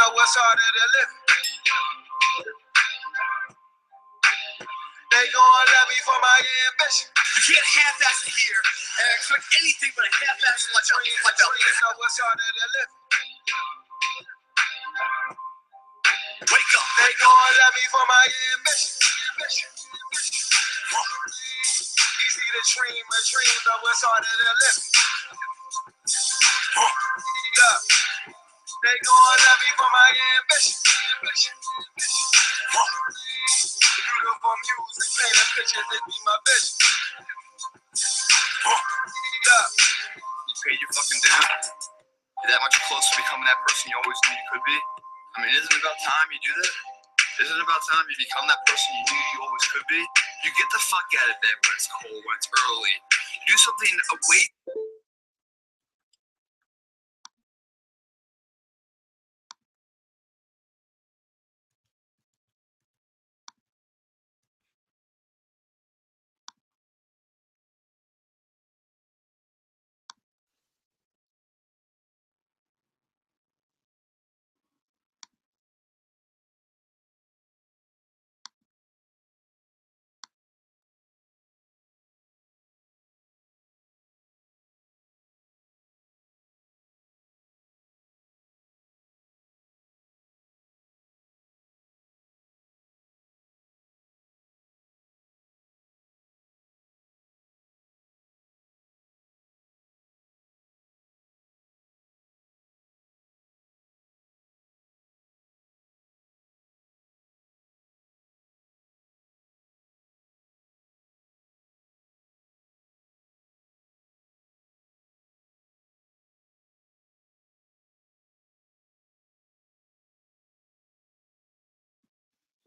know what's harder than living. They gon' love me for my ambition. You can't half-ass it here and expect anything but a half-ass lunch out there. Know what's harder than living. Wake up. They gon' love me for my ambition. Easy to dream a dream, know what's harder than living. Look, they gon' love me for my ambition. Beautiful music, painting pictures, it be my vision. Look, You pay your fucking dues. You're that much closer to becoming that person you always knew you could be. I mean, isn't it about time you do that? Isn't it about time you become that person you knew you always could be? You get the fuck out of bed when it's cold, when it's early. You do something away.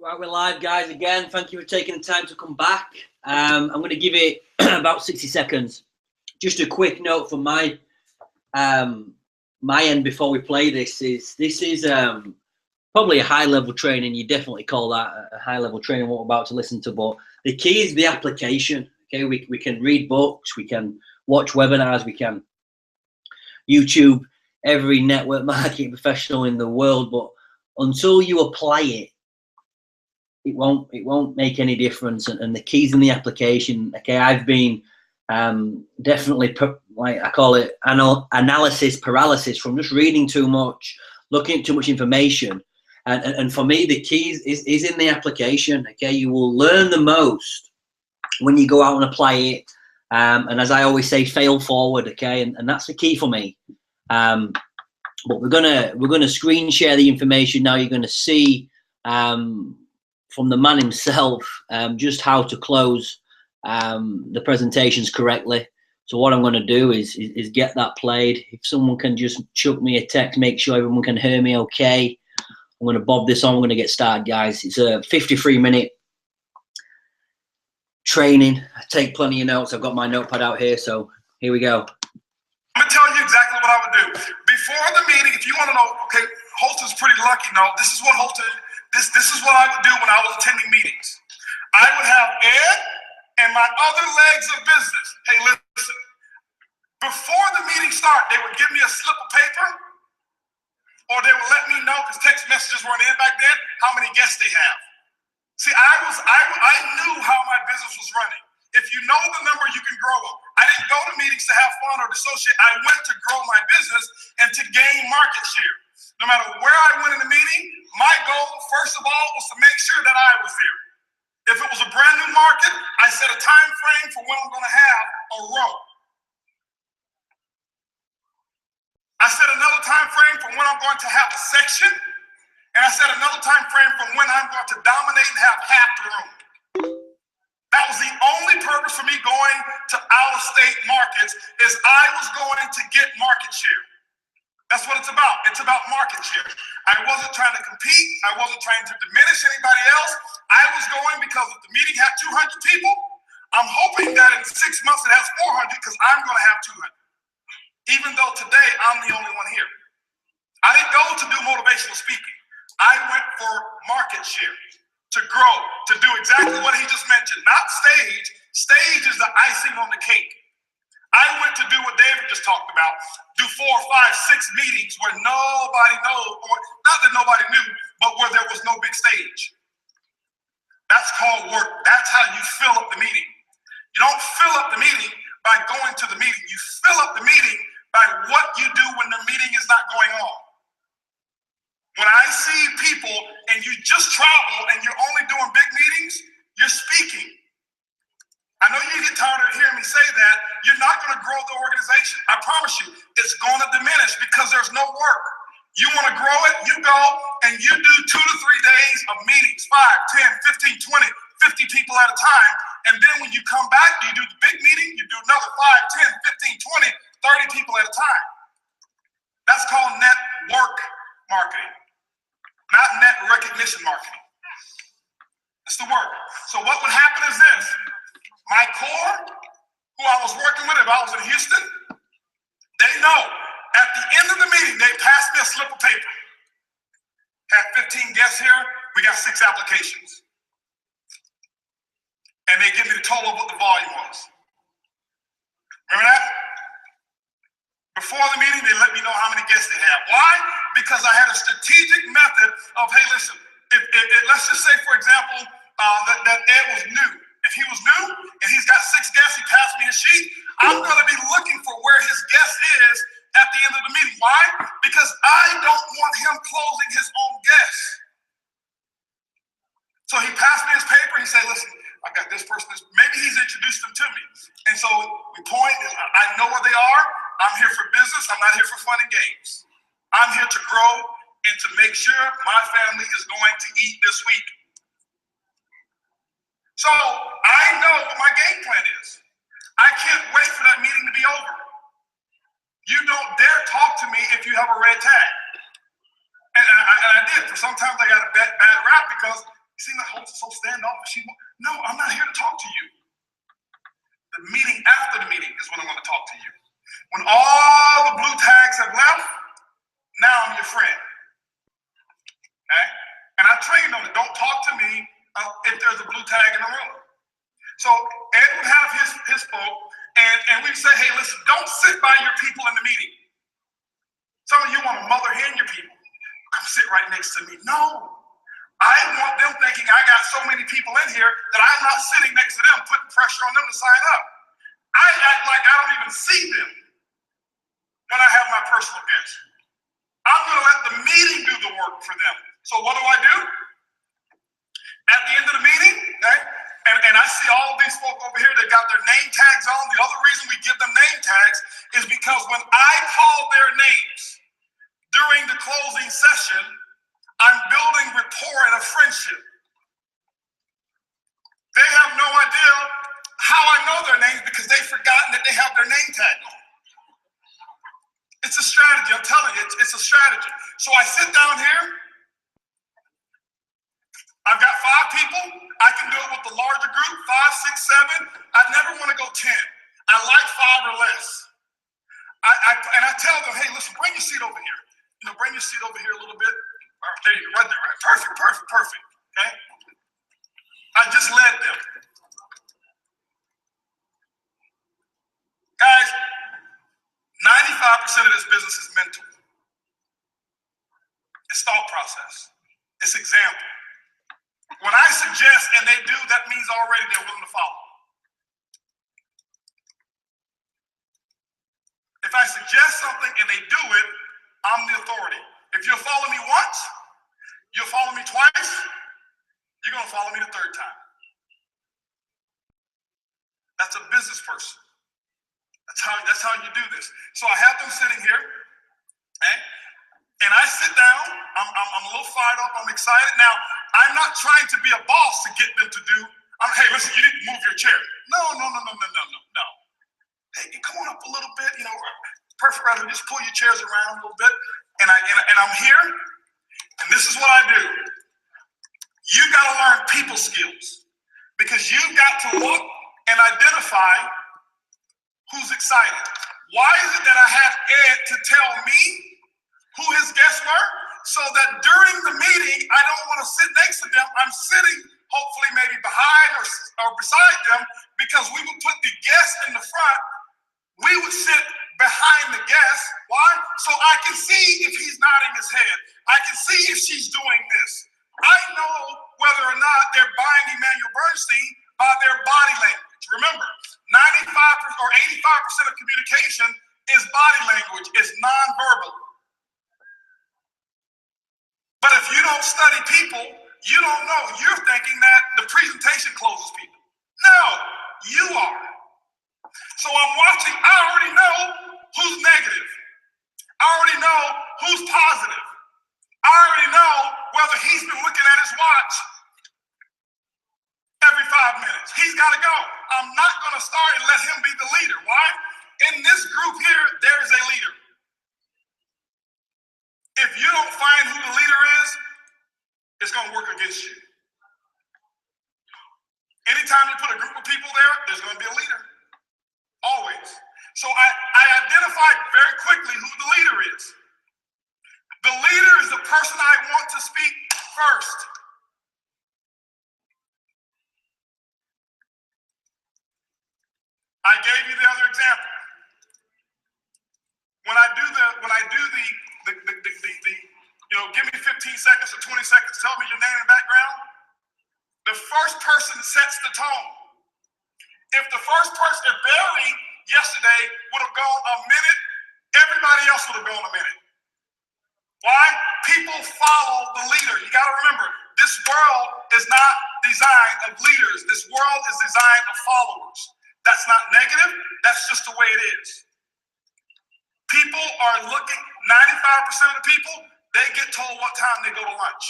Right, we're live, guys, again. Thank you for taking the time to come back. I'm going to give it about 60 seconds. Just a quick note from my end before we play this is probably a high-level training. You definitely call that a high-level training, what we're about to listen to. But the key is the application. Okay, we can read books, we can watch webinars, we can YouTube every network marketing professional in the world. But until you apply it, it won't make any difference. And the keys in the application. Okay, I've been definitely like I call it analysis paralysis from just reading too much, looking at too much information. And for me, the key is in the application. Okay, you will learn the most when you go out and apply it. And as I always say, fail forward. Okay, and that's the key for me. But we're gonna screen share the information now. You're gonna see from the man himself just how to close the presentations correctly. So what I'm going to do is get that played. If someone can just chuck me a text, make sure everyone can hear me okay. I'm going to bob this on. We're going to get started, guys. It's a 53-minute training. I take plenty of notes. I've got my notepad out here, so here we go. I'm going to tell you exactly what I would do. Before the meeting, if you want to know, okay, Holton's pretty lucky. No, this is what Holton, this is what I would do when I was attending meetings. I would have Ed and my other legs of business. Hey, listen, before the meeting started, they would give me a slip of paper, or they would let me know, because text messages weren't in back then, how many guests they have. See, I knew how my business was running. If you know the number, you can grow them. I didn't go to meetings to have fun or dissociate. I went to grow my business and to gain market share. No matter where I went in the meeting, my goal, first of all, was to make sure that I was there. If it was a brand new market, I set a time frame for when I'm going to have a row. I set another time frame for when I'm going to have a section, and I set another time frame for when I'm going to dominate and have half the room. That was the only purpose for me going to out-of-state markets, is I was going to get market share. That's what it's about. It's about market share. I wasn't trying to compete. I wasn't trying to diminish anybody else. I was going because if the meeting had 200 people, I'm hoping that in 6 months it has 400, because I'm going to have 200. Even though today I'm the only one here. I didn't go to do motivational speaking. I went for market share, to grow, to do exactly what he just mentioned. Not stage. Stage is the icing on the cake. I went to do what David just talked about, do 4, 5, 6 meetings where nobody knows, or not that nobody knew, but where there was no big stage. That's called work. That's how you fill up the meeting. You don't fill up the meeting by going to the meeting. You fill up the meeting by what you do when the meeting is not going on. When I see people and you just travel and you're only doing big meetings, you're speaking. I know you get tired of hearing me say that. You're not going to grow the organization. I promise you, it's going to diminish because there's no work. You want to grow it, you go and you do 2 to 3 days of meetings, 5, 10, 15, 20, 50 people at a time. And then when you come back, you do the big meeting, you do another 5, 10, 15, 20, 30 people at a time. That's called network marketing, not net recognition marketing. It's the work. So what would happen is this. My core, who I was working with if I was in Houston, they know at the end of the meeting, they passed me a slip of paper. Had 15 guests here, we got 6 applications. And they give me the total of what the volume was. Remember that? Before the meeting, they let me know how many guests they had. Why? Because I had a strategic method of, hey, listen, let's just say, for example, that Ed was new. If he was new and he's got 6 guests, he passed me a sheet, I'm going to be looking for where his guest is at the end of the meeting. Why? Because I don't want him closing his own guests. So he passed me his paper. He said, listen, I got this person. Maybe he's introduced them to me. And so we point, and I know where they are. I'm here for business. I'm not here for fun and games. I'm here to grow and to make sure my family is going to eat this week. So I know what my game plan is. I can't wait for that meeting to be over. You don't dare talk to me if you have a red tag. And I did. For sometimes I got a bad rap because you seem like host is so standoffish. No, I'm not here to talk to you. The meeting after the meeting is when I'm going to talk to you. When all the blue tags have left, now I'm your friend. Okay? And I trained on it. Don't talk to me if there's a blue tag in the room. So Ed would have his folk, and we'd say, hey, listen, don't sit by your people in the meeting. Some of you want to mother hen your people. Come sit right next to me. No. I want them thinking I got so many people in here that I'm not sitting next to them, putting pressure on them to sign up. I act like I don't even see them when I have my personal guests. I'm going to let the meeting do the work for them. So what do? At the end of the meeting, okay, and I see all of these folk over here that got their name tags on. The other reason we give them name tags is because when I call their names during the closing session, I'm building rapport and a friendship. They have no idea how I know their names because they've forgotten that they have their name tag on. It's a strategy. I'm telling you, it's a strategy. So I sit down here. I've got 5 people. I can do it with the larger group, 5, 6, 7. I never want to go 10. I like 5 or less. And I tell them, hey, listen, bring your seat over here. Bring your seat over here a little bit. There you go, right there. Right. Perfect. Okay? I just led them. Guys, 95% of this business is mental. It's thought process. It's example. When I suggest and they do, that means already they're willing to follow. If I suggest something and they do it, I'm the authority. If you'll follow me once, you'll follow me twice, you're going to follow me the 3rd time. That's a business person. That's how you do this. So I have them sitting here, okay? And I sit down. I'm a little fired up. I'm excited. Now, I'm not trying to be a boss to get them to do. Hey, listen, you need to move your chair. No. Hey, come on up a little bit. Perfect. Right here. Just pull your chairs around a little bit. And I'm here. And this is what I do. You got to learn people skills because you've got to look and identify who's excited. Why is it that I have Ed to tell me who his guests were, so that during the meeting, I don't want to sit next to them. I'm sitting, hopefully, maybe behind or beside them, because we would put the guest in the front. We would sit behind the guest. Why? So I can see if he's nodding his head. I can see if she's doing this. I know whether or not they're buying Emmanuel Bernstein by their body language. Remember, 95% or 85% of communication is body language, is nonverbal. But if you don't study people, you don't know. You're thinking that the presentation closes people. No, you are. So I'm watching. I already know who's negative. I already know who's positive. I already know whether he's been looking at his watch every 5 minutes. He's got to go. I'm not going to start and let him be the leader. Why? In this group here, there is a leader. If you don't find who the leader is, it's going to work against you. Anytime you put a group of people there, there's going to be a leader. Always. So I identified very quickly who the leader is. The leader is the person I want to speak first. I gave you the other example. When I do the give me 15 seconds or 20 seconds, tell me your name and background. The first person sets the tone. If Barry yesterday would have gone a minute, everybody else would have gone a minute. Why? People follow the leader. You got to remember, this world is not designed of leaders. This world is designed of followers. That's not negative. That's just the way it is. People are looking, 95% of the people, they get told what time they go to lunch.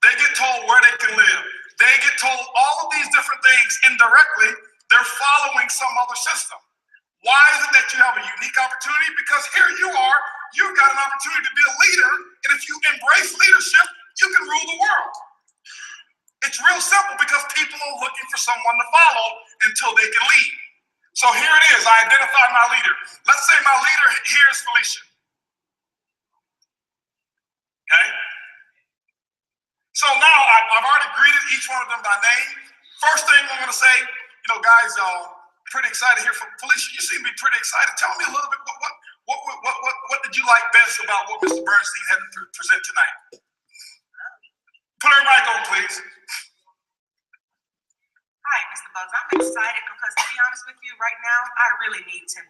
They get told where they can live. They get told all of these different things indirectly. They're following some other system. Why is it that you have a unique opportunity? Because here you are, you've got an opportunity to be a leader, and if you embrace leadership, you can rule the world. It's real simple because people are looking for someone to follow until they can lead. So here it is, I identified my leader. Let's say my leader here is Felicia. Okay? So now I've already greeted each one of them by name. First thing I'm gonna say, guys, pretty excited here for Felicia. You seem to be pretty excited. Tell me a little bit, what did you like best about what Mr. Bernstein had to present tonight? Put her mic on, please. Hi, Mr. Bugs. I'm excited because, to be honest with you, right now, I really need $10,000.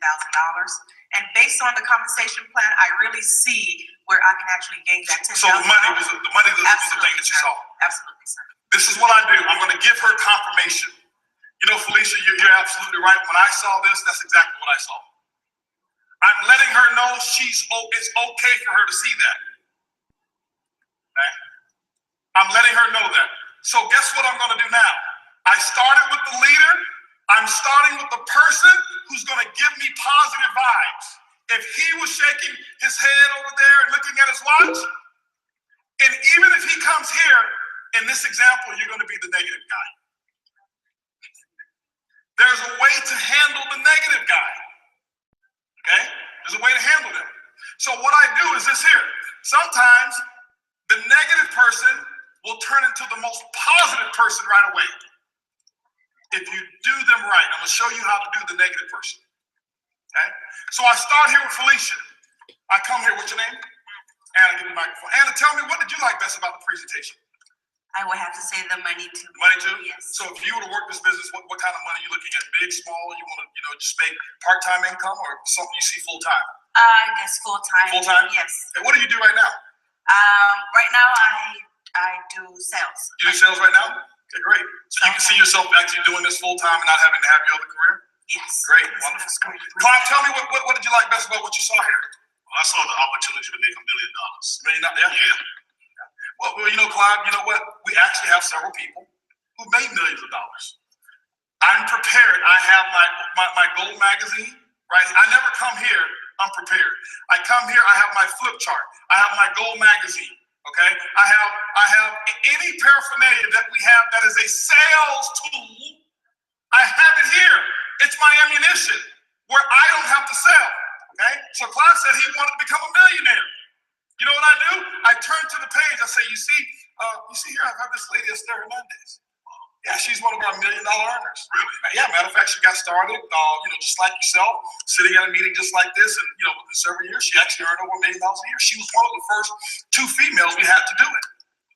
And based on the compensation plan, I really see where I can actually gain that $10,000. So the money was the thing that you saw. Absolutely, sir. This is what I do. I'm going to give her confirmation. Felicia, you're absolutely right. When I saw this, that's exactly what I saw. I'm letting her know it's okay for her to see that. Okay? I'm letting her know that. So guess what I'm going to do now? I started with the leader. I'm starting with the person who's going to give me positive vibes. If he was shaking his head over there and looking at his watch, and even if he comes here, in this example, you're going to be the negative guy. There's a way to handle the negative guy. Okay? There's a way to handle them. So what I do is this here. Sometimes the negative person will turn into the most positive person right away. If you do them right, I'm going to show you how to do the negative person. Okay? So I start here with Felicia. I come here, what's your name? Anna, give me the microphone. Anna, tell me, what did you like best about the presentation? I would have to say the money too. Money too? Yes. So if you were to work this business, what kind of money are you looking at? Big, small? You want to, just make part-time income or something you see full-time? I guess full-time. Full-time? Yes. Okay, what do you do right now? Right now I do sales. You do sales right now? Okay, great. So you can see yourself actually doing this full-time and not having to have your other career? Yes. Great, wonderful. Clive, tell me what did you like best about what you saw here? Well, I saw the opportunity to make $1 million. Yeah. Well, Clive, you know what? We actually have several people who made millions of dollars. I'm prepared. I have my gold magazine, right? I never come here unprepared. I come here, I have my flip chart. I have my gold magazine, okay? I have any paraphernalia that we have that is a sales tool. I have it here. It's my ammunition where I don't have to sell, okay? So Clive said he wanted to become a millionaire. You know what I do? I turn to the page. I say, you see here, I have this lady, Esther Hernandez. Yeah, she's one of our $1 million earners. Really? Yeah, matter of fact, she got started, just like yourself, sitting at a meeting just like this, and within several years, she actually earned over $1 million a year. She was one of the first 2 females we had to do it.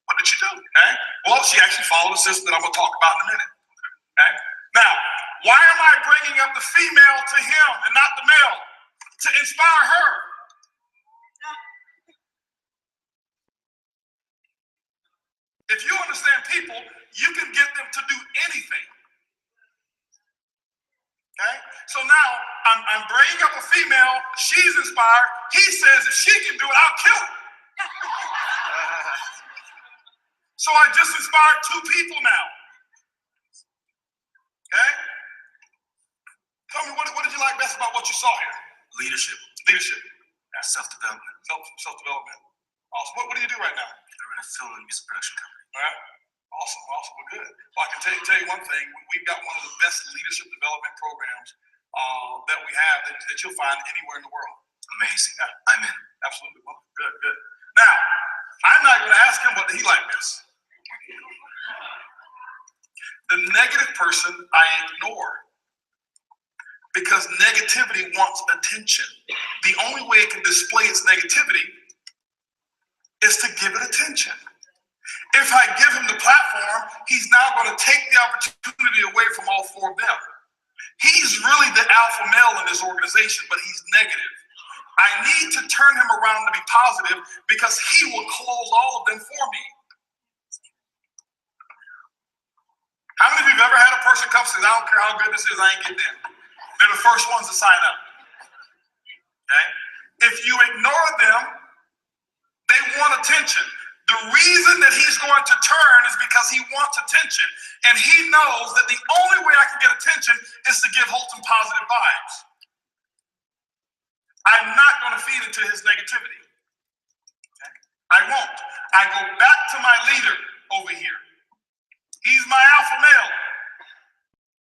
What did she do? Okay. Well, she actually followed a system that I'm going to talk about in a minute. Okay. Now, why am I bringing up the female to him and not the male? To inspire her. If you understand people, you can get them to do anything. Okay? So now I'm bringing up a female. She's inspired. He says if she can do it, I'll kill her. So I just inspired 2 people now. Okay? Tell me, what did you like best about what you saw here? Leadership. Leadership. Yeah, self-development. Self-development. Awesome. What do you do right now? I run a film and music production company. All right. Awesome. Well, good. Well, I can tell you one thing. We've got one of the best leadership development programs that we have that you'll find anywhere in the world. Amazing. Yeah. I'm in. Absolutely. Well, good. Now, I'm not going to ask him what he liked best. The negative person I ignore because negativity wants attention. The only way it can display its negativity is to give it attention. If I give him the platform, he's now going to take the opportunity away from all 4 of them. He's really the alpha male in this organization, but he's negative. I need to turn him around to be positive because he will close all of them for me. How many of you have ever had a person come and say, I don't care how good this is, I ain't getting in? They're the first ones to sign up. Okay? If you ignore them, they want attention. The reason that he's going to turn is because he wants attention. And he knows that the only way I can get attention is to give Holton positive vibes. I'm not going to feed into his negativity. Okay? I won't. I go back to my leader over here. He's my alpha male.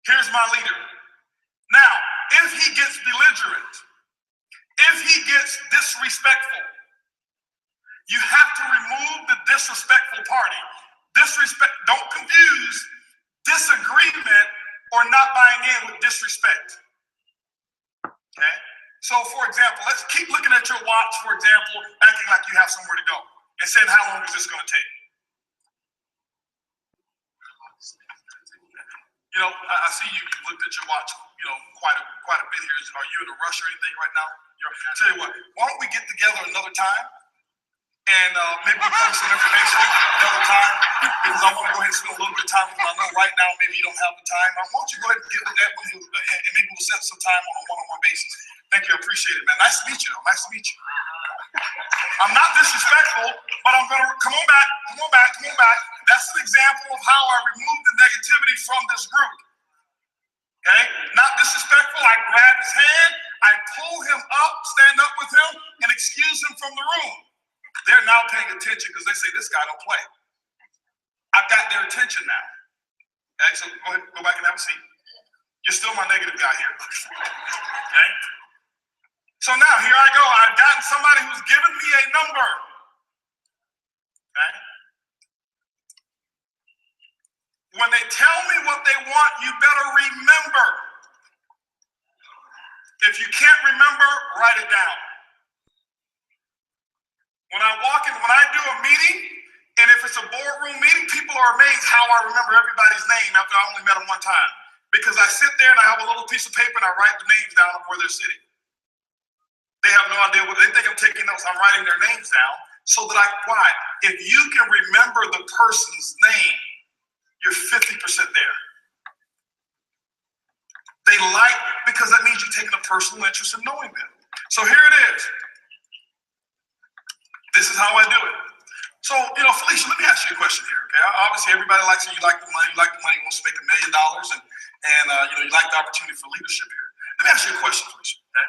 Here's my leader. Now, if he gets belligerent, if he gets disrespectful, you have to remove the disrespectful party. Disrespect, don't confuse disagreement or not buying in with disrespect. Okay? So, for example, let's keep looking at your watch, for example, acting like you have somewhere to go and saying, how long is this going to take? I see you looked at your watch, quite a bit here. Are you in a rush or anything right now? I'll tell you what, why don't we get together another time and maybe we cover some information another time because I want to go ahead and spend a little bit of time with you. I know right now maybe you don't have the time. Why don't you go ahead and get with that one and maybe we'll set some time on a one-on-one basis. Thank you, I appreciate it, man. Nice to meet you, though. Nice to meet you. I'm not disrespectful, but I'm gonna come on back. That's an example of how I remove the negativity from this group. Okay? Not disrespectful. I grab his hand, I pull him up, stand up with him, and excuse him from the room. They're now paying attention because they say this guy don't play. I've got their attention now. Okay, so go ahead, go back and have a seat. You're still my negative guy here. Okay? So now here I go. I've gotten somebody who's given me a number. Okay? When they tell me what they want, you better remember. If you can't remember, write it down. When I walk in, when I do a meeting, and if it's a boardroom meeting, people are amazed how I remember everybody's name after I only met them one time. Because I sit there and I have a little piece of paper and I write the names down of where they're sitting. They have no idea what they think I'm taking notes. I'm writing their names down so that why? If you can remember the person's name, you're 50% there. They because that means you're taking a personal interest in knowing them. So here it is. This is how I do it. So, Felicia, let me ask you a question here, okay? Obviously, everybody likes it. You like the money. You like the money. You want to make $1 million, and you like the opportunity for leadership here. Let me ask you a question, Felicia. Okay?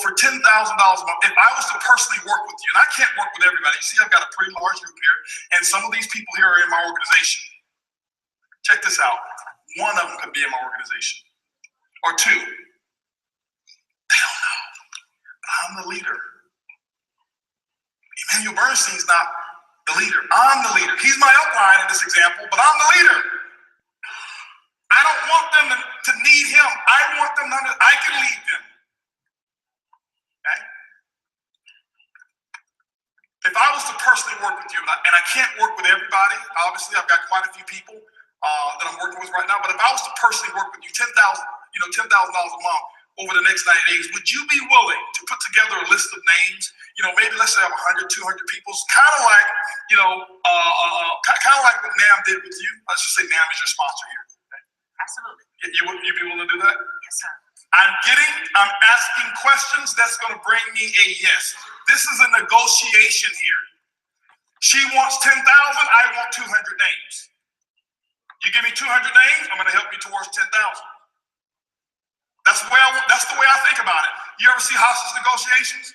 For $10,000 a month, if I was to personally work with you, and I can't work with everybody. You see, I've got a pretty large group here, and some of these people here are in my organization. Check this out. One of them could be in my organization, or 2. They don't know, but I'm the leader. Emmanuel Bernstein's not the leader. I'm the leader. He's my upline in this example, but I'm the leader. I don't want them to need him. I want them to, I can lead them. Okay? If I was to personally work with you, and I can't work with everybody, obviously I've got quite a few people that I'm working with right now, but if I was to personally work with you, $10,000 a month over the next 90 days, would you be willing to put together a list of names? Maybe let's say I have 100, 200 people, kind of like, kind of like what NAM did with you. Let's just say NAM is your sponsor here. Absolutely. You'd be willing to do that? Yes, sir. I'm asking questions that's going to bring me a yes. This is a negotiation here. She wants 10,000, I want 200 names. You give me 200 names, I'm going to help you towards 10,000. That's the way I think about it. You ever see hostage negotiations?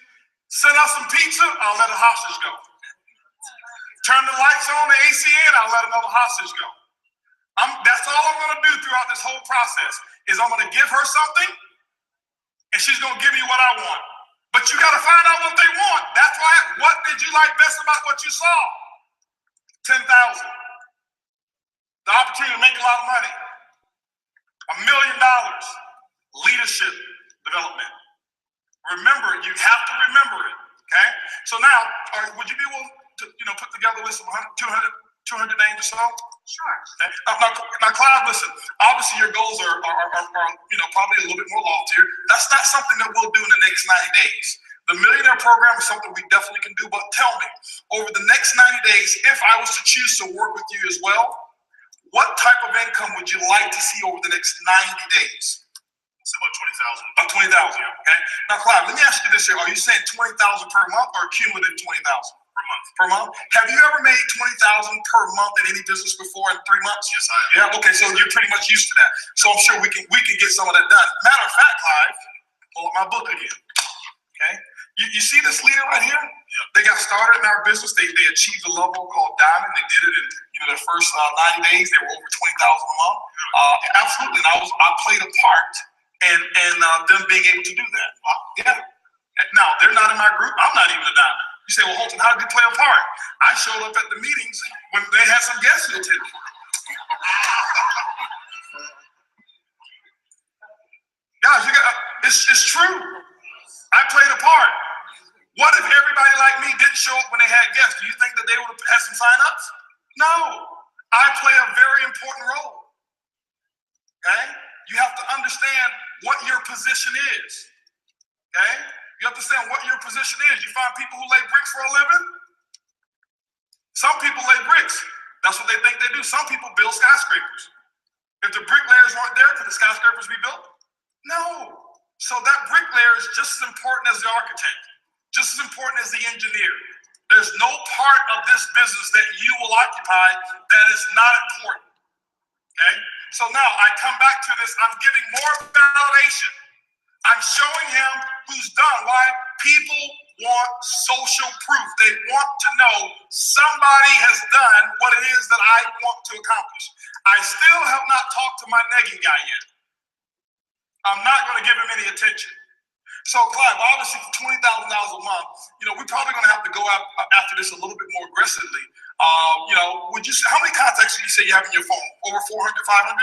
Send us some pizza, I'll let a hostage go. Turn the lights on, the AC in, I'll let another hostage go. That's all I'm going to do throughout this whole process is I'm going to give her something, and she's going to give me what I want. But you got to find out what they want. That's why, what did you like best about what you saw? 10,000. The opportunity to make a lot of money. $1 million. Leadership development. Remember, you have to remember it. Okay? So now, would you be willing to put together a list of 200 names or so? Sure. Okay. Now, Clive, listen. Obviously, your goals are probably a little bit more loftier. That's not something that we'll do in the next 90 days. The Millionaire Program is something we definitely can do. But tell me, over the next 90 days, if I was to choose to work with you as well, what type of income would you like to see over the next 90 days? It's about 20,000. 20,000. Okay. Now, Clive, let me ask you this here: are you saying 20,000 per month or cumulative 20,000 per month? per month? Have you ever made 20,000 per month in any business before in 3 months? Yes, I have. Yeah. Okay. So you're pretty much used to that. So I'm sure we can get some of that done. Matter of fact, Clive, pull up my book again. Okay. You see this leader right here? Yeah. They got started in our business. They achieved a level called Diamond. They did it in their first 90 days. They were over 20,000 a month. Absolutely. And I played a part in them being able to do that. Yeah. Now, they're not in my group. I'm not even a Diamond. You say, well, Holton, how did you play a part? I showed up at the meetings when they had some guests who attended. Guys, it's true. I played a part. What if everybody like me didn't show up when they had guests? Do you think that they would have had some sign-ups? No. I play a very important role. Okay? You have to understand what your position is. Okay? You have to understand what your position is. You find people who lay bricks for a living. Some people lay bricks. That's what they think they do. Some people build skyscrapers. If the bricklayers weren't there, could the skyscrapers be built? No. So that bricklayer is just as important as the architect, just as important as the engineer. There's no part of this business that you will occupy that is not important. Okay? So now I come back to this. I'm giving more validation. I'm showing him who's done. Why? People want social proof. They want to know somebody has done what it is that I want to accomplish. I still have not talked to my negging guy yet. I'm not going to give him any attention. So, Clive, obviously for $20,000 a month, we're probably going to have to go out after this a little bit more aggressively. Would you say, how many contacts did you say you have in your phone? Over 400, 500?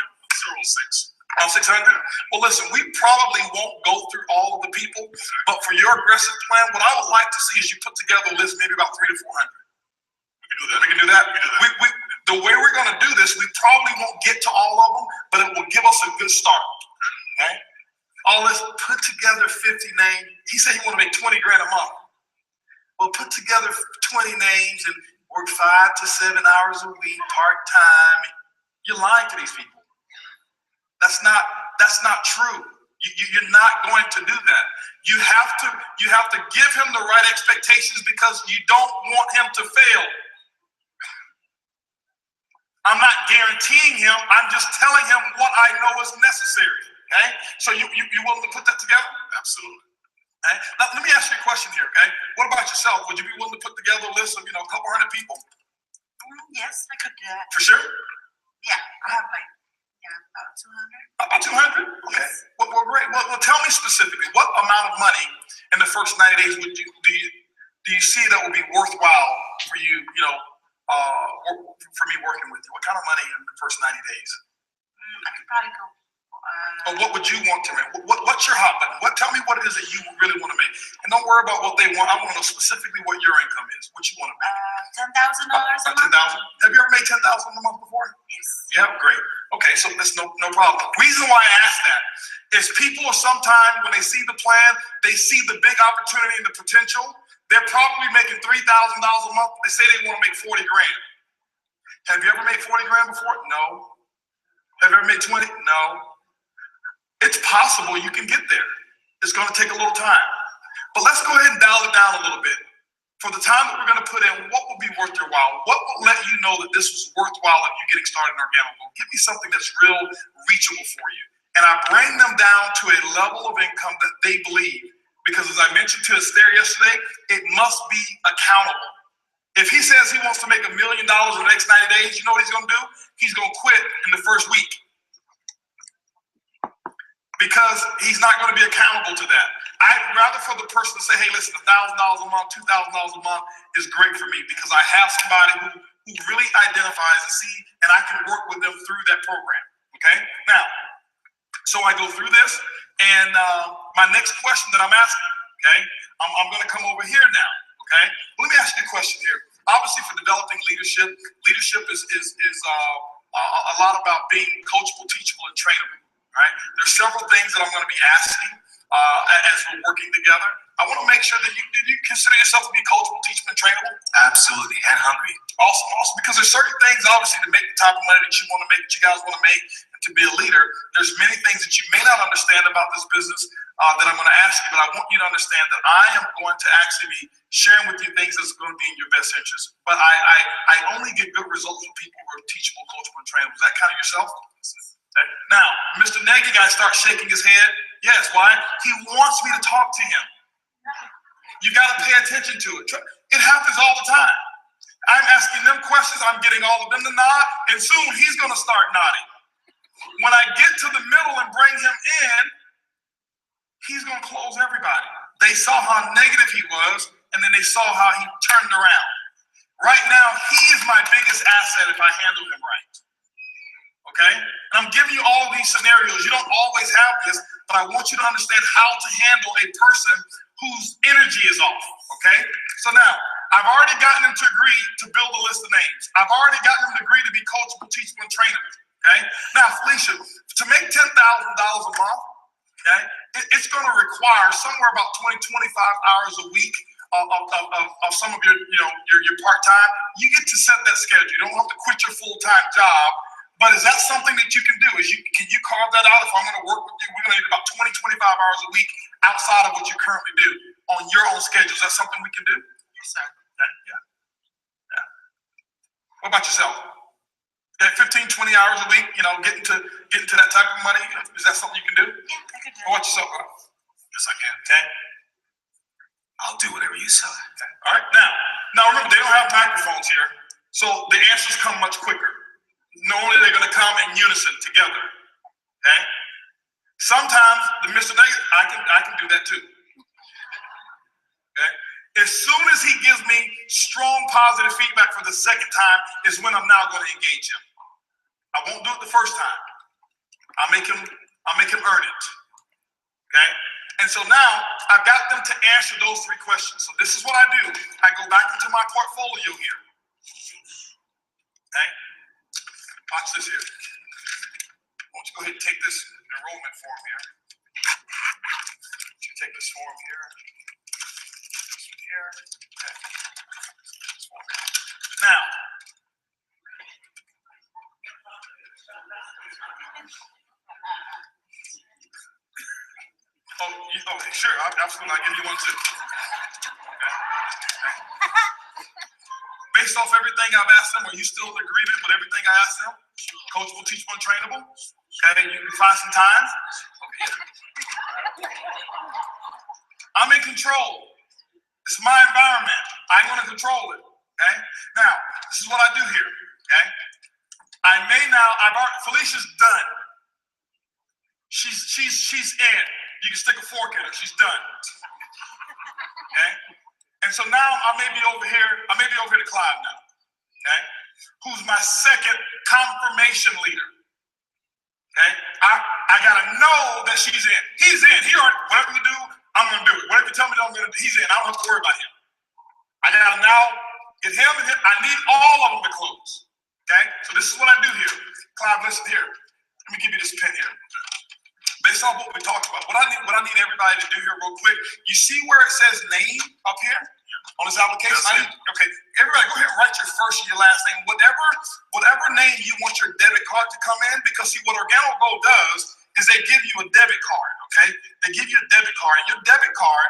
06. 600? Well, listen, we probably won't go through all of the people, but for your aggressive plan, what I would like to see is you put together a list maybe about 300 to 400. We can do that. We can do that? The way we're going to do this, we probably won't get to all of them, but it will give us a good start. Okay? Let's put together 50 names. He said he want to make 20 grand a month. Well, put together 20 names and work 5 to 7 hours a week, part-time. You're lying to these people. That's not true. You're not going to do that. You have to give him the right expectations because you don't want him to fail. I'm not guaranteeing him. I'm just telling him what I know is necessary. Okay? So you willing to put that together? Absolutely. Okay? Now, let me ask you a question here, okay? What about yourself? Would you be willing to put together a list of, a couple hundred people? Yes, I could do that. For sure? Yeah, I have about 200. About 200? Okay. Yes. Well, great. Well, tell me specifically, what amount of money in the first 90 days do you see that would be worthwhile for you, for me working with you? What kind of money in the first 90 days? I could probably go. Or what would you want to make? What's your hot button? Tell me what it is that you really want to make. And don't worry about what they want. I want to know specifically what your income is, what you want to make. $10,000 a month. 10,000? Have you ever made 10,000 a month before? Yes. Yeah, great. Okay, so that's no problem. Reason why I ask that is people are sometimes, when they see the plan, they see the big opportunity and the potential. They're probably making $3,000 a month. They say they want to make 40 grand. Have you ever made 40 grand before? No. Have you ever made 20? No. It's possible you can get there. It's going to take a little time. But let's go ahead and dial it down a little bit. For the time that we're going to put in, what will be worth your while? What will let you know that this was worthwhile of you getting started in Organic? Give me something that's real reachable for you. And I bring them down to a level of income that they believe. Because as I mentioned to Esther yesterday, it must be accountable. If he says he wants to make $1 million in the next 90 days, you know what he's going to do? He's going to quit in the first week. Because he's not going to be accountable to that. I'd rather for the person to say, hey, listen, $1,000 a month, $2,000 a month is great for me because I have somebody who really identifies and see, and I can work with them through that program, okay? Now, so I go through this, and my next question that I'm asking, okay? I'm going to come over here now, okay? Let me ask you a question here. Obviously, for developing leadership is a lot about being coachable, teachable, and trainable. Right? There's several things that I'm going to be asking as we're working together. I want to make sure that you consider yourself to be coachable, teachable, and trainable. Absolutely, and hungry. Awesome. Because there's certain things, obviously, to make the type of money that you want to make, that you guys want to make, and to be a leader. There's many things that you may not understand about this business that I'm going to ask you, but I want you to understand that I am going to actually be sharing with you things that's going to be in your best interest. But I only get good results with people who are teachable, coachable, and trainable. Is that kind of yourself? Now, Mr. Nagy guy starts shaking his head. Yes, why? He wants me to talk to him. You got to pay attention to it. It happens all the time. I'm asking them questions. I'm getting all of them to nod, and soon he's going to start nodding. When I get to the middle and bring him in, he's going to close everybody. They saw how negative he was, and then they saw how he turned around. Right now, he is my biggest asset if I handle him right. Okay? And I'm giving you all these scenarios. You don't always have this, but I want you to understand how to handle a person whose energy is off. Okay? So now, I've already gotten them to agree to build a list of names. I've already gotten them to agree to be coachable, teachable, and trainable. Okay? Now, Felicia, to make $10,000 a month, okay, it's going to require somewhere about 20, 25 hours a week of some of your part-time. You get to set that schedule. You don't have to quit your full-time job. But is that something that you can do? Can you carve that out? If I'm going to work with you, we're going to need about 20, 25 hours a week outside of what you currently do on your own schedule. Is that something we can do? Yes, sir. Okay, yeah. What about yourself? At 15, 20 hours a week, getting to that type of money, is that something you can do? Yeah, I can do it. What about yourself, bro? Yes, I can. Okay. I'll do whatever you say. Okay. All right. Now remember, they don't have microphones here, so the answers come much quicker. Normally they're going to come in unison together. Okay. Sometimes the Mr. Negative, I can do that too. Okay. As soon as he gives me strong positive feedback for the second time is when I'm now going to engage him. I won't do it the first time. I'll make him earn it. Okay? And so now I've got them to answer those three questions. So this is what I do. I go back into my portfolio here. Okay? Watch this here. Why don't you go ahead and take this enrollment form here. You take this form here. This one here. Okay. This form here. Now, okay, sure, absolutely. I'll give you one too. Okay. Based off everything I've asked them, are you still in agreement with everything I asked them? Coachable, teachable, and trainable? Okay, you can find some time. Okay. I'm in control. It's my environment. I'm going to control it. Okay. Now, this is what I do here. Okay. Felicia's done. She's in. You can stick a fork in her. She's done. Okay. And so now I may be over here to Clive now. Okay. Who's my second confirmation leader. Okay? I gotta know that she's in. He's in. He already, whatever you do, I'm gonna do it. Whatever you tell me I'm gonna do, he's in. I don't have to worry about him. I gotta now get him and him. I need all of them to close. Okay? So this is what I do here. Clive, listen here. Let me give you this pen here. Based on what we talked about, what I need everybody to do here real quick, you see where it says name up here on this application? Okay, everybody go ahead and write your first and your last name, whatever name you want your debit card to come in, because see what OrganoGold does is they give you a debit card, okay? They give you a debit card, and your debit card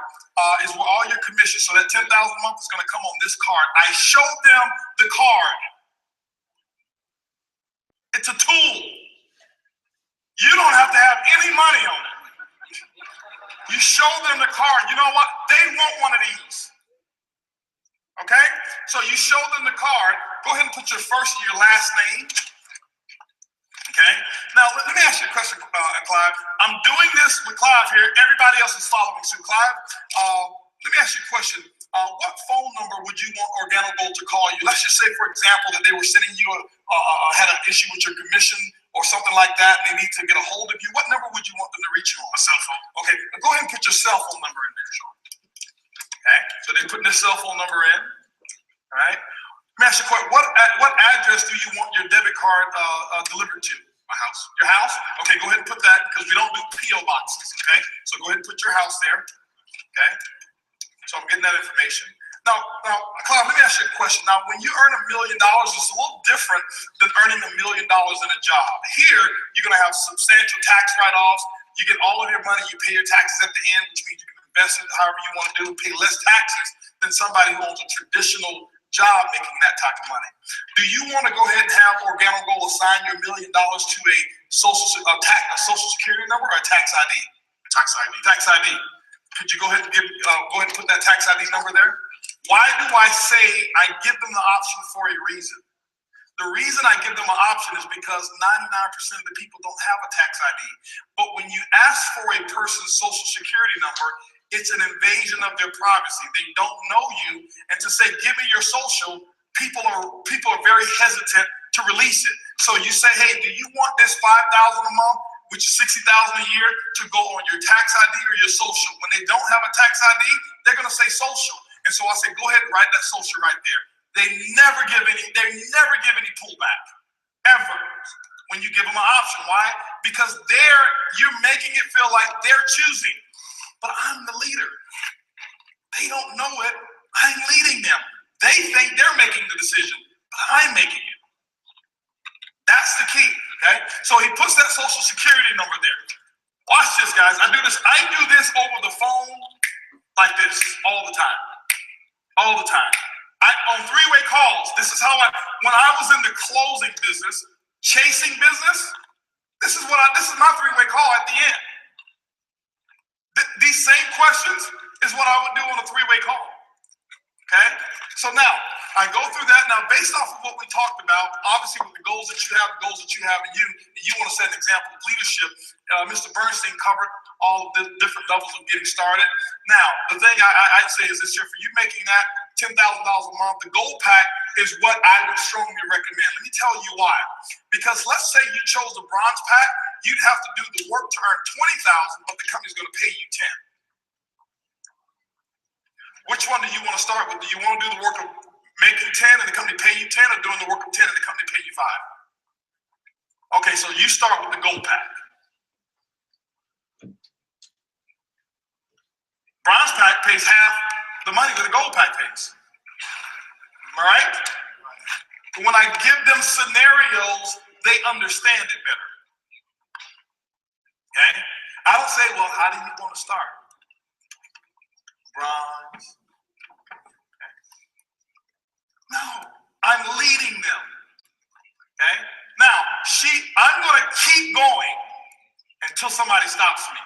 is where all your commissions, so that $10,000 a month is gonna come on this card. I showed them the card. It's a tool. You don't have to have any money on it. You show them the card. You know what? They want one of these. Okay? So you show them the card. Go ahead and put your first and your last name. Okay? Now, let me ask you a question, Clive. I'm doing this with Clive here. Everybody else is following suit. Clive, let me ask you a question. What phone number would you want OrganoGold to call you? Let's just say, for example, that they were sending you had an issue with your commission or something like that, and they need to get a hold of you. What number would you want them to reach you on? A cell phone. Okay, go ahead and put your cell phone number in there, Sean. Okay, so they're putting their cell phone number in. All right. Let me ask you a question. What address do you want your debit card delivered to? My house. Your house? Okay, go ahead and put that, because we don't do P.O. boxes. Okay, so go ahead and put your house there. Okay. So I'm getting that information. Now, Clive, let me ask you a question. Now, when you earn $1 million, it's a little different than earning $1 million in a job. Here, you're going to have substantial tax write-offs. You get all of your money. You pay your taxes at the end, which means you can invest it however you want to do, pay less taxes than somebody who owns a traditional job making that type of money. Do you want to go ahead and have OrganoGold assign your $1 million to a social security number or a tax ID? Tax ID. Tax ID. Could you go ahead and put that tax ID number there? Why do I say I give them the option for a reason? The reason I give them an option is because 99% of the people don't have a tax ID. But when you ask for a person's social security number, it's an invasion of their privacy. They don't know you, and to say, give me your social, people are very hesitant to release it. So you say, hey, do you want this $5,000 a month, which is $60,000 a year, to go on your tax ID or your social? When they don't have a tax ID, they're gonna say social. And so I say, go ahead and write that social right there. They never give any pullback, ever, when you give them an option. Why? Because you're making it feel like they're choosing. But I'm the leader. They don't know it. I'm leading them. They think they're making the decision, but I'm making it. That's the key, okay? So he puts that social security number there. Watch this, guys. I do this over the phone like this all the time. All the time. On three-way calls, this is how when I was in the closing business, chasing business, this is my three-way call at the end. These same questions is what I would do on a three-way call. Okay? So now, I go through that. Now, based off of what we talked about, obviously with the goals that you have, the goals that you have, and you want to set an example of leadership, Mr. Bernstein covered all of the different levels of getting started. Now, the thing I'd say is this here, for you making that $10,000 a month, the gold pack is what I would strongly recommend. Let me tell you why. Because let's say you chose the bronze pack, you'd have to do the work to earn $20,000, but the company's going to pay you $10,000. Which one do you want to start with? Do you want to do the work of making 10 and the company pay you 10, or doing the work of 10 and the company pay you 5? Okay, so you start with the gold pack. Bronze pack pays half the money that the gold pack pays. All right? When I give them scenarios, they understand it better. Okay? I don't say, well, how do you want to start? Bronze. Okay. No, I'm leading them. Okay? Now, I'm going to keep going until somebody stops me.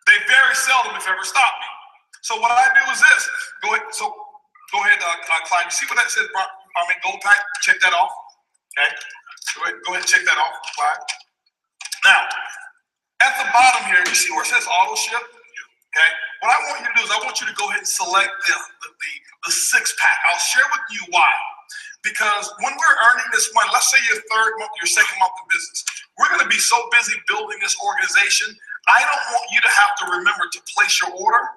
They very seldom, if ever, stop me. So what I do is this. Go ahead, Clyde. You see what that says? Gold pack. Check that off. Okay. Go ahead and check that off, Clyde. Now, at the bottom here, you see where it says auto ship? Okay. What I want you to do is I want you to go ahead and select the 6-pack. I'll share with you why. Because when we're earning this money, let's say your third month, your second month of business, we're going to be so busy building this organization, I don't want you to have to remember to place your order.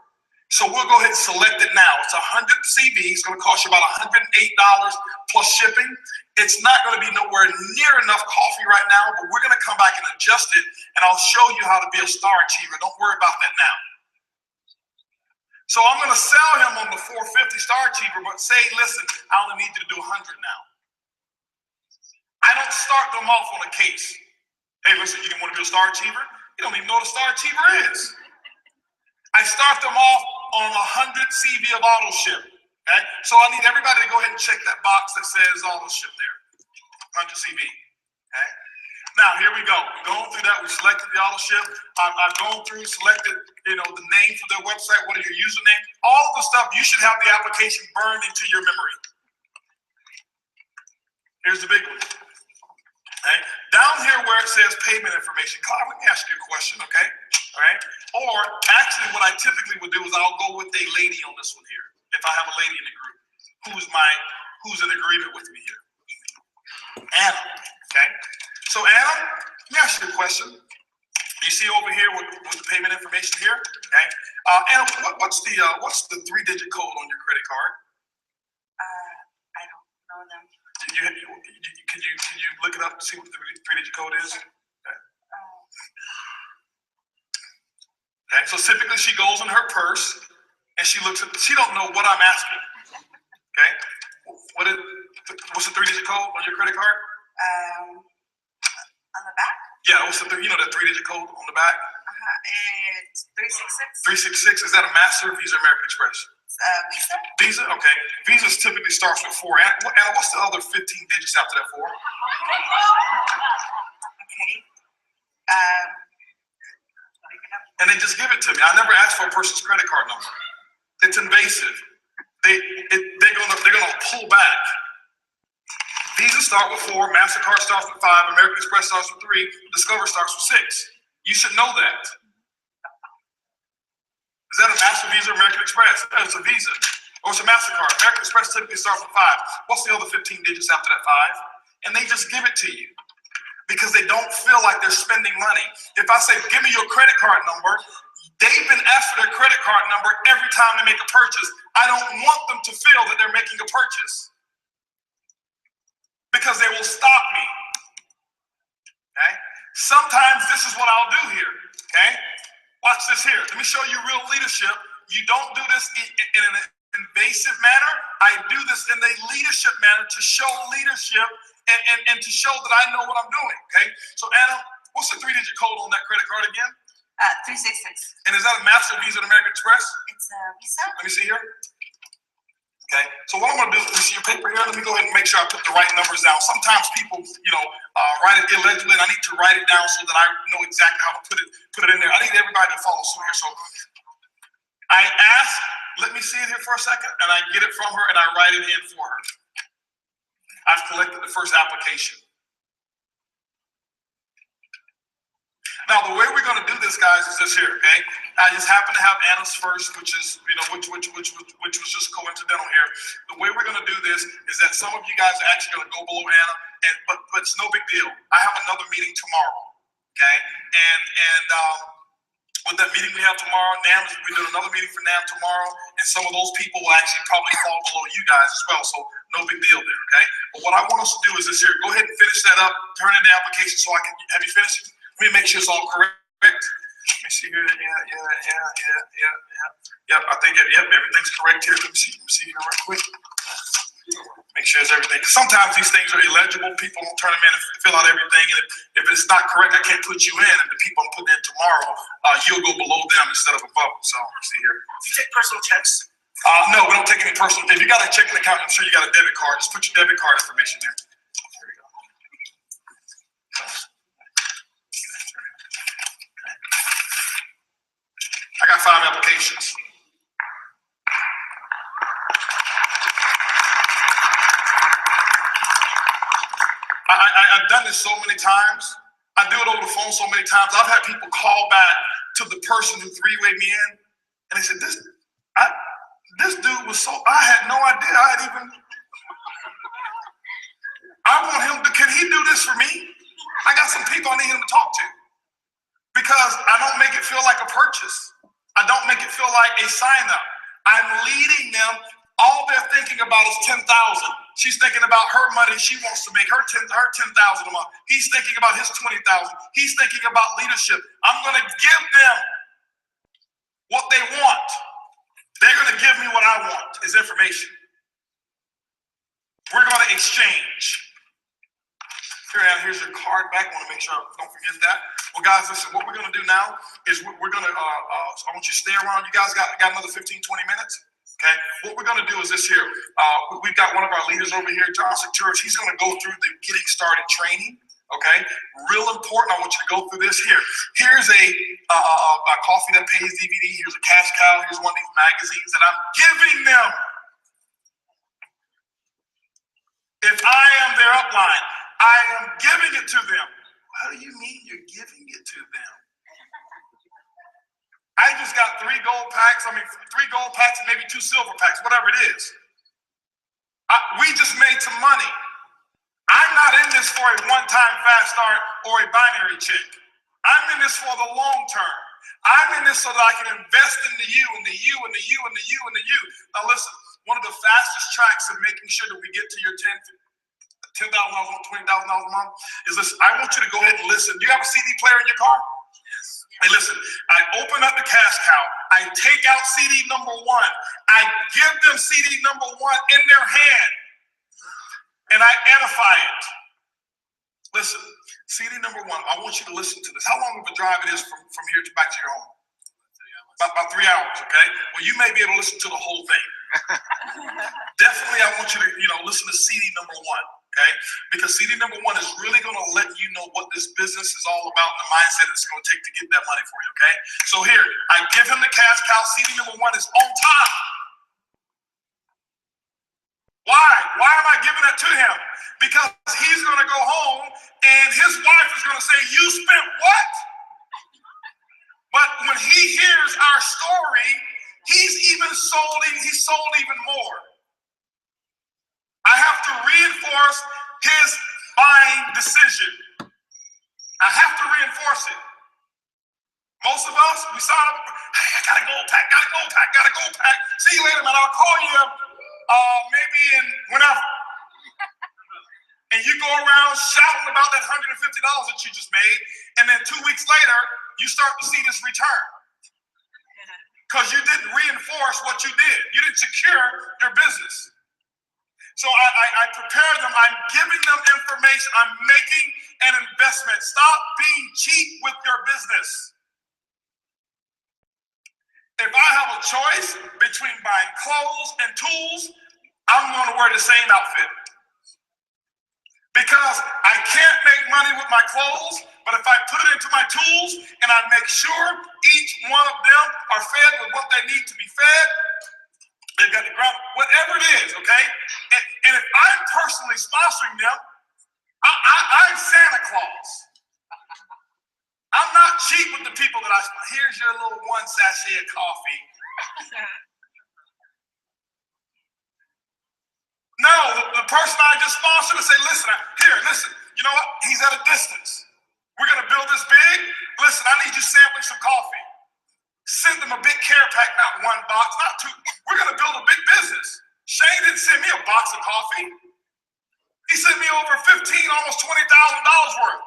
So we'll go ahead and select it now. It's 100 CV. It's going to cost you about $108 plus shipping. It's not going to be nowhere near enough coffee right now, but we're going to come back and adjust it, and I'll show you how to be a star achiever. Don't worry about that now. So I'm going to sell him on the 450 star achiever, but say, listen, I only need you to do 100 now. I don't start them off on a case. Hey, listen, you want to be a star achiever? You don't even know what a star achiever is. I start them off on 100 CV of auto ship. Okay, so I need everybody to go ahead and check that box that says auto ship there. 100 CV. Okay. Now here we go. We're going through that. We selected the auto ship. I've gone through, selected, the name for their website. What are your username? All of the stuff. You should have the application burned into your memory. Here's the big one. Okay. Down here where it says payment information, Clive, let me ask you a question, okay? All right. Or actually, what I typically would do is I'll go with a lady on this one here. If I have a lady in the group, who's in agreement with me here? Anna. Okay. So Anna, let me ask you a question. You see over here with the payment information here, okay? Anna, what's the 3-digit code on your credit card? I don't know them. Can you look it up to see what the 3-digit code is? Okay, so typically she goes in her purse and she looks at, she don't know what I'm asking. Okay, what's the 3-digit code on your credit card? On the back? Yeah, what's the that 3-digit code on the back? It's 366. 366, is that a Master, Visa, American Express? Visa. Visa, okay. Visa typically starts with 4. Anna, what's the other 15 digits after that 4? Okay. And they just give it to me. I never asked for a person's credit card number. It's invasive. They're gonna pull back. Visa start with 4, MasterCard starts with 5, American Express starts with 3, Discover starts with 6. You should know that. Is that a Master, Visa, American Express? No, it's a Visa. Or it's a MasterCard. American Express typically starts with 5. What's the other 15 digits after that 5? And they just give it to you because they don't feel like they're spending money. If I say, give me your credit card number, they've been asked for their credit card number every time they make a purchase. I don't want them to feel that they're making a purchase because they will stop me. Okay? Sometimes this is what I'll do here. Okay? Watch this here. Let me show you real leadership. You don't do this in an invasive manner. I do this in a leadership manner to show leadership and to show that I know what I'm doing. Okay? So Anna, what's the 3-digit code on that credit card again? 366. And is that a Master, Visa, and American Express? It's a Visa. Let me see here. Okay, so what I'm going to do is, let me see your paper here. Let me go ahead and make sure I put the right numbers down. Sometimes people, write it illegibly, and I need to write it down so that I know exactly how to put it in there. I need everybody to follow suit here. So I ask, let me see it here for a second, and I get it from her, and I write it in for her. I've collected the first application. Now, the way we're going to do this, guys, is this here, okay? I just happen to have Anna's first, which is, which was just coincidental here. The way we're going to do this is that some of you guys are actually going to go below Anna, but it's no big deal. I have another meeting tomorrow, okay? And with that meeting we have tomorrow, we did another meeting for NAM tomorrow, and some of those people will actually probably fall below you guys as well, so no big deal there, okay? But what I want us to do is this here. Go ahead and finish that up, turn in the application so I can, have you finished? Let me make sure it's all correct. Let me see here. Yeah. I think everything's correct here. Let me see here real quick. Make sure it's everything. Sometimes these things are illegible. People don't turn them in and fill out everything. And if it's not correct, I can't put you in. And the people I'm putting in tomorrow, you'll go below them instead of above. So let's see here. Do you take personal checks? No, we don't take any personal. If you got a checking account, I'm sure you got a debit card. Just put your debit card information there. There we go. I got 5 applications. I've done this so many times. I do it over the phone so many times. I've had people call back to the person who 3-wayed me in, and they said, this dude was so, I had no idea I want him to, can he do this for me? I got some people I need him to talk to because I don't make it feel like a purchase. I don't make it feel like a sign up. I'm leading them. All they're thinking about is 10,000. She's thinking about her money. She wants to make her 10,000 a month. He's thinking about his 20,000. He's thinking about leadership. I'm going to give them what they want. They're going to give me what I want is information. We're going to exchange. Here's your card back. I want to make sure I don't forget that. Well, guys, listen, what we're going to do now is we're going to, I want you to stay around. You guys got another 15, 20 minutes? Okay. What we're going to do is this here. We've got one of our leaders over here, John Security. He's going to go through the getting started training. Okay. Real important. I want you to go through this here. Here's a Coffee That Pays DVD. Here's a cash cow. Here's one of these magazines that I'm giving them. If I am their upline, I am giving it to them. What do you mean you're giving it to them? I just got 3 gold packs and maybe 2 silver packs, whatever it is. We just made some money. I'm not in this for a one-time fast start or a binary check. I'm in this for the long term. I'm in this so that I can invest in the you and the you and the you and the you and the you. Now listen, one of the fastest tracks of making sure that we get to your $10,000 a month, $20,000 a month is listen, I want you to go ahead and listen. Do you have a CD player in your car? Yes. Hey, listen, I open up the cash cow. I take out CD number 1. I give them CD number 1 in their hand. And I edify it. Listen, CD number 1, I want you to listen to this. How long of a drive it is from here to back to your home? About 3 hours, okay? Well, you may be able to listen to the whole thing. Definitely, I want you to, listen to CD number 1, okay? Because CD number 1 is really going to let you know what this business is all about and the mindset it's going to take to get that money for you, okay? So here, I give him the cash cow. CD number 1 is on time. Why? Why am I giving it to him? Because he's going to go home and his wife is going to say, you spent what? But when he hears our story, he sold even more. I have to reinforce his buying decision. I have to reinforce it. Most of us, we sign up, hey, I got a gold pack. See you later, man. I'll call you maybe in whenever. And you go around shouting about that $150 that you just made, and then 2 weeks later, you start to see this return. Because you didn't reinforce what you did. You didn't secure your business. So I prepare them. I'm giving them information. I'm making an investment. Stop being cheap with your business. If I have a choice between buying clothes and tools, I'm going to wear the same outfit. Because I can't make money with my clothes, but if I put it into my tools and I make sure each one of them are fed with what they need to be fed, they've got the ground, whatever it is, okay? And if I'm personally sponsoring them, I'm Santa Claus. I'm not cheap with the people that here's your little 1 sachet of coffee. No, the person I just sponsored to say, listen, you know what? He's at a distance. We're going to build this big. Listen, I need you sampling some coffee. Send them a big care pack, not 1 box, not 2. We're going to build a big business. Shane didn't send me a box of coffee. He sent me over $15,000, almost $20,000 worth.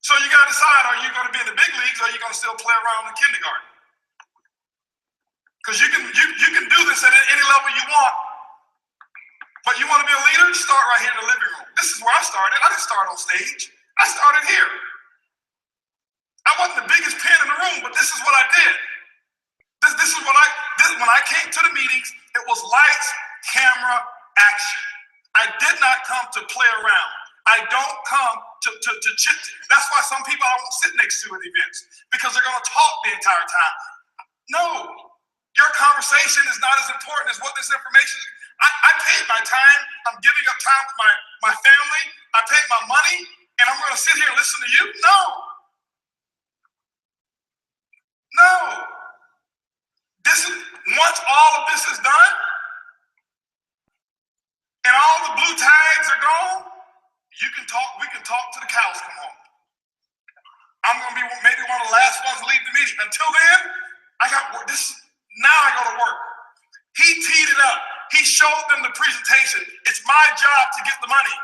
So you got to decide, are you going to be in the big leagues or are you going to still play around in kindergarten? Because you can do this at any level you want. But you want to be a leader? Start right here in the living room. This is where I started. I didn't start on stage. I started here. I wasn't the biggest pen in the room, but this is what I did. This is what when I came to the meetings, it was lights, camera, action. I did not come to play around. I don't come to chit. That's why some people I won't sit next to at events, because they're going to talk the entire time. No, your conversation is not as important as what this information is. I paid my time. I'm giving up time with my family. I paid my money, and I'm going to sit here and listen to you? No. Once all of this is done, tags are gone, you can talk. We can talk till the cows come home. I'm gonna be maybe one of the last ones to leave the meeting. Until then, I got work. Now I go to work. He teed it up. He showed them the presentation. It's my job to get the money.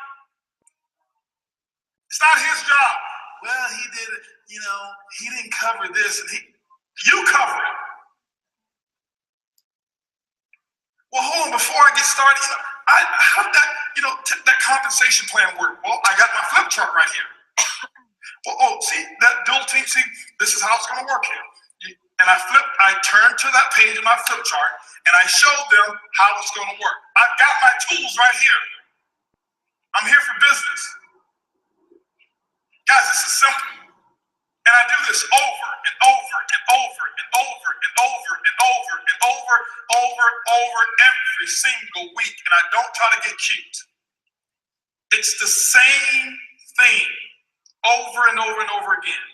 It's not his job. Well, he did it. You know, he didn't cover this, and you cover it. Well, hold on. Before I get started, how did that that compensation plan work? Well, I got my flip chart right here. Well, see that dual team. See, this is how it's going to work here. And I turned to that page in my flip chart, and I showed them how it's going to work. I've got my tools right here. I'm here for business. Guys, this is simple. And I do this over and over and over and over and over and over every single week. And I don't try to get cute. It's the same thing over and over and over again.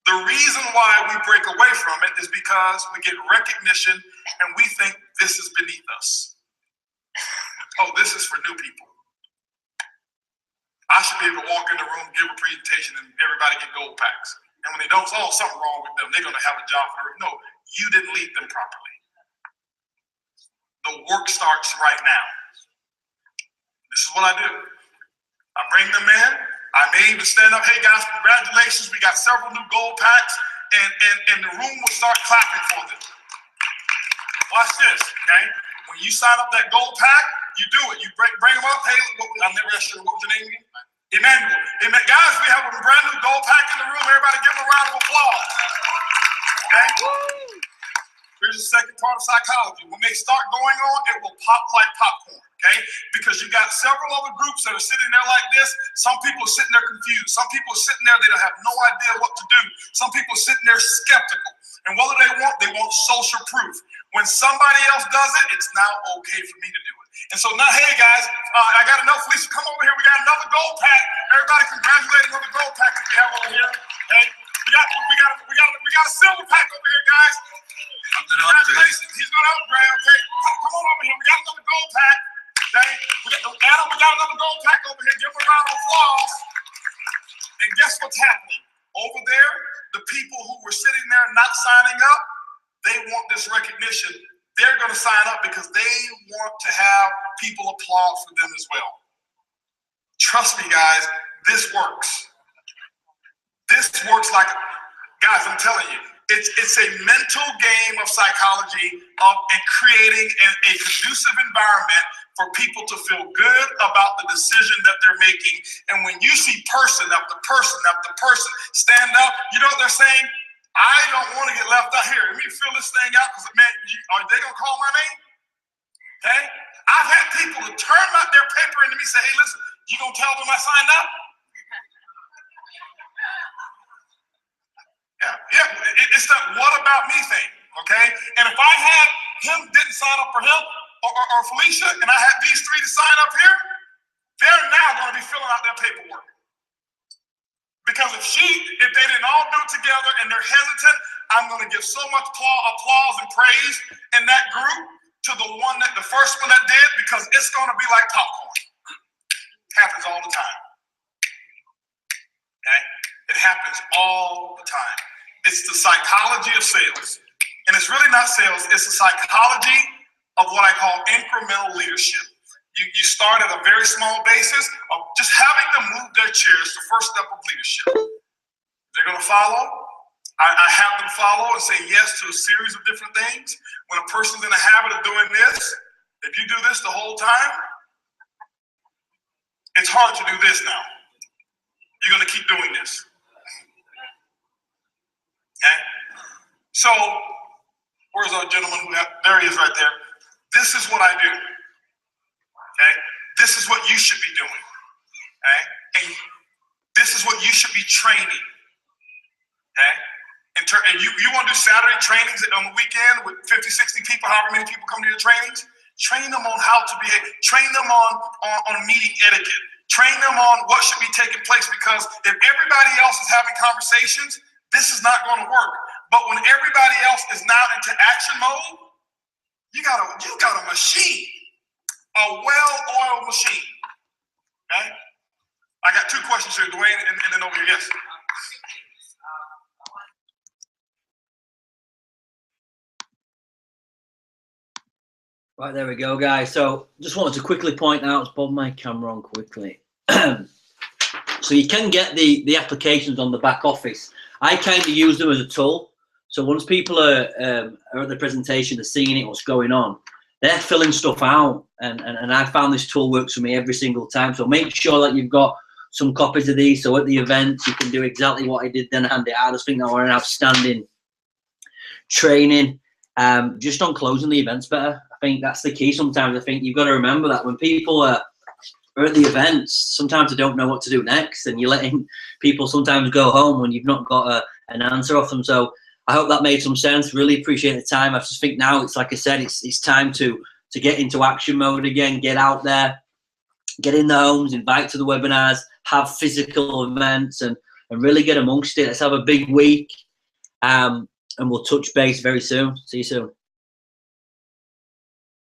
The reason why we break away from it is because we get recognition and we think this is beneath us. Oh, this is for new people. I should be able to walk in the room, give a presentation, and everybody get gold packs. And when they don't, oh, something wrong with them. They're going to have a job for it. No, you didn't lead them properly. The work starts right now. This is what I do. I bring them in. I may even stand up. Hey, guys, congratulations. We got several new gold packs. And the room will start clapping for them. Watch this, okay? When you sign up that gold pack, you do it. You bring them up. Hey, I'm never sure. What was your name again? Emmanuel. Guys, we have a brand new gold pack in the room. Everybody give them a round of applause. Okay? Here's the second part of psychology. When they start going on, it will pop like popcorn. Okay? Because you got several other groups that are sitting there like this. Some people are sitting there confused. Some people are sitting there, they don't have no idea what to do. Some people are sitting there skeptical. And what do? They want social proof. When somebody else does it, it's now okay for me to do it. And so now, hey guys, I got enough. Felicia, come over here. We got another gold pack. Everybody congratulate another gold pack that we have over here. Okay? We got a silver pack over here, guys. Congratulations. He's gonna upgrade, okay? Come on over here. We got another gold pack. Okay? Adam, we got another gold pack over here. Give him a round of applause. And guess what's happening? Over there, the people who were sitting there not signing up, they want this recognition. They're going to sign up because they want to have people applaud for them as well. Trust me, guys, this works. This works like, guys, I'm telling you, it's a mental game of psychology and creating a conducive environment for people to feel good about the decision that they're making. And when you see person after person after person stand up, you know what they're saying? I don't want to get left out here. Let me fill this thing out because, man, are they going to call my name? Okay? I've had people to turn out their paper into me and say, hey, listen, you going to tell them I signed up? Yeah, it's that what about me thing, okay? And if I had him didn't sign up for him or Felicia, and I had these three to sign up here, they're now going to be filling out their paperwork. Because if they didn't all do it together and they're hesitant, I'm going to give so much applause and praise in that group to the first one that did, because it's going to be like popcorn. It happens all the time. Okay? It happens all the time. It's the psychology of sales. And it's really not sales, it's the psychology of what I call incremental leadership. You start at a very small basis of just having them move their chairs, the first step of leadership. They're going to follow. I have them follow and say yes to a series of different things. When a person's in the habit of doing this, if you do this the whole time, it's hard to do this now. You're going to keep doing this. Okay? So, where's our gentleman? There he is right there. This is what I do. Okay? This is what you should be doing. Okay? And this is what you should be training. Okay? And you want to do Saturday trainings on the weekend with 50, 60 people, however many people come to your trainings? Train them on how to behave. Train them on meeting etiquette. Train them on what should be taking place, because if everybody else is having conversations, this is not going to work. But when everybody else is now into action mode, you got a machine, a well-oiled machine. Okay? I got 2 questions here, Dwayne, and then over here. Yes. Right, there we go, guys. So just wanted to quickly point out, let's bob my camera on quickly. So you can get the applications on the back office. I kind of use them as a tool. So once people are at the presentation, they're seeing it, what's going on, they're filling stuff out. And I found this tool works for me every single time. So make sure that you've got some copies of these. So at the event, you can do exactly what I did then, hand it out. I just think that we're an outstanding training just on closing the events better. I think that's the key sometimes. I think you've got to remember that when people are at the events, sometimes they don't know what to do next, and you're letting people sometimes go home when you've not got an answer off them. So I hope that made some sense. Really appreciate the time. I just think now it's, like I said, it's time to get into action mode again, get out there, get in the homes, invite to the webinars, have physical events, and really get amongst it. Let's have a big week, and we'll touch base very soon. See you soon.